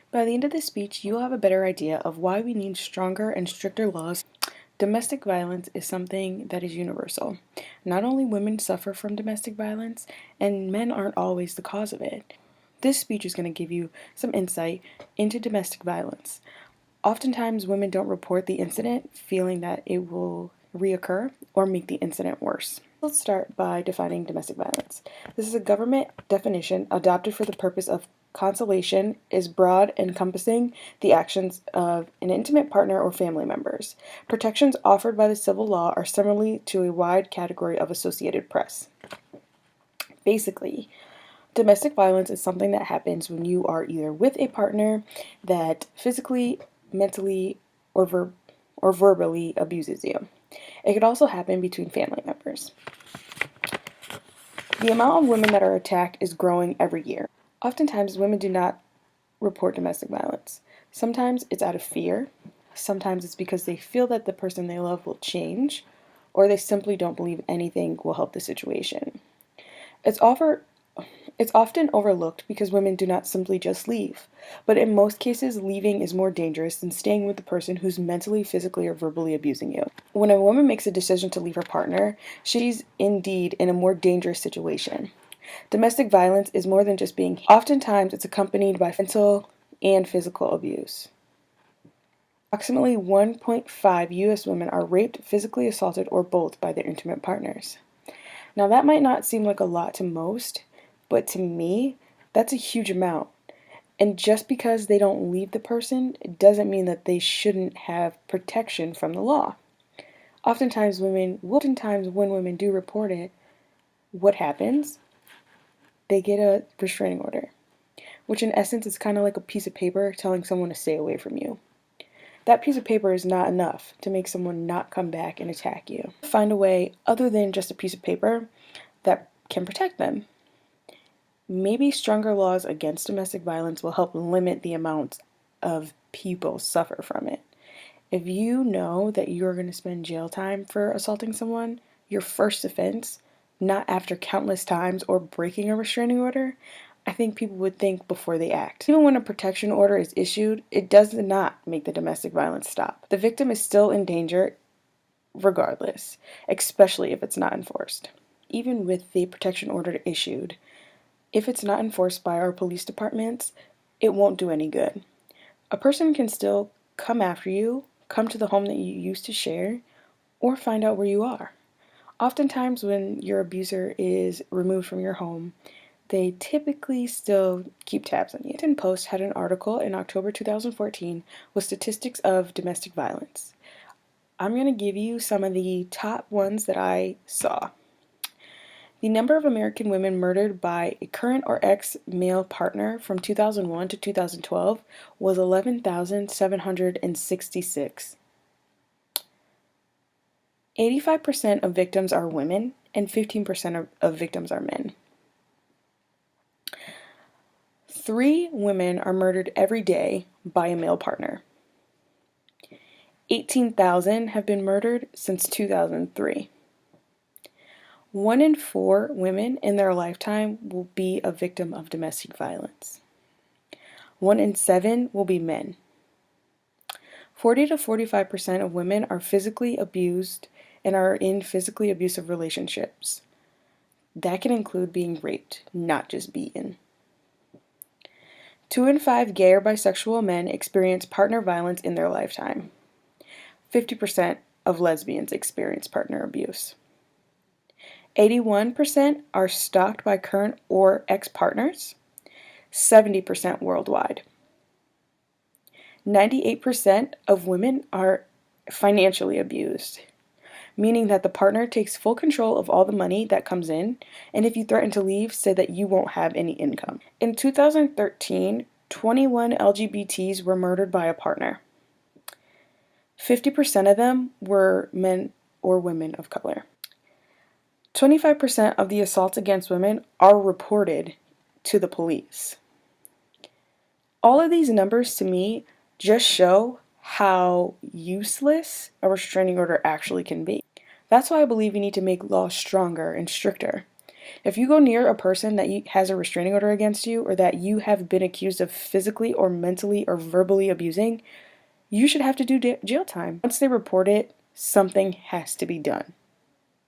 By the end of this speech, you'll have a better idea of why we need stronger and stricter laws. Domestic violence is something that is universal. Not only women suffer from domestic violence, and men aren't always the cause of it. This speech is going to give you some insight into domestic violence. Oftentimes, women don't report the incident, feeling that it will reoccur or make the incident worse. Let's start by defining domestic violence. This is a government definition adopted for the purpose of consolation, is broad, encompassing the actions of an intimate partner or family members. Protections offered by the civil law are similarly to a wide category of Associated Press. Basically, domestic violence is something that happens when you are either with a partner that physically, mentally, or verbally abuses you. It could also happen between family members. The amount of women that are attacked is growing every year. Oftentimes, women do not report domestic violence. Sometimes it's out of fear. Sometimes it's because they feel that the person they love will change, or they simply don't believe anything will help the situation. It's often overlooked because women do not simply just leave, but in most cases, leaving is more dangerous than staying with the person who's mentally, physically, or verbally abusing you. When a woman makes a decision to leave her partner, she's indeed in a more dangerous situation. Domestic violence is more than just being. Oftentimes, it's accompanied by mental and physical abuse. Approximately 1.5 U.S. women are raped, physically assaulted, or both by their intimate partners. Now, that might not seem like a lot to most, but to me, that's a huge amount. And just because they don't leave the person, it doesn't mean that they shouldn't have protection from the law. Oftentimes when women do report it, what happens? They get a restraining order, which in essence is kind of like a piece of paper telling someone to stay away from you. That piece of paper is not enough to make someone not come back and attack you. Find a way other than just a piece of paper that can protect them. Maybe stronger laws against domestic violence will help limit the amount of people suffer from it. If you know that you're going to spend jail time for assaulting someone, your first offense, not after countless times or breaking a restraining order, I think people would think before they act. Even when a protection order is issued, it does not make the domestic violence stop. The victim is still in danger regardless, especially if it's not enforced. Even with the protection order issued, if it's not enforced by our police departments, it won't do any good. A person can still come after you, come to the home that you used to share, or find out where you are. Oftentimes when your abuser is removed from your home, they typically still keep tabs on you. The Washington Post had an article in October 2014 with statistics of domestic violence. I'm going to give you some of the top ones that I saw. The number of American women murdered by a current or ex-male partner from 2001 to 2012 was 11,766. 85% of victims are women and 15% of victims are men. 3 women are murdered every day by a male partner. 18,000 have been murdered since 2003. 1 in 4 women in their lifetime will be a victim of domestic violence. 1 in 7 will be men. 40 to 45% of women are physically abused and are in physically abusive relationships. That can include being raped, not just beaten. 2 in 5 gay or bisexual men experience partner violence in their lifetime. 50% of lesbians experience partner abuse. 81% are stalked by current or ex-partners, 70% worldwide. 98% of women are financially abused, meaning that the partner takes full control of all the money that comes in, and if you threaten to leave, say that you won't have any income. In 2013, 21 LGBTs were murdered by a partner. 50% of them were men or women of color. 25% of the assaults against women are reported to the police. All of these numbers to me just show how useless a restraining order actually can be. That's why I believe we need to make laws stronger and stricter. If you go near a person that has a restraining order against you or that you have been accused of physically or mentally or verbally abusing, you should have to do jail time. Once they report it, something has to be done.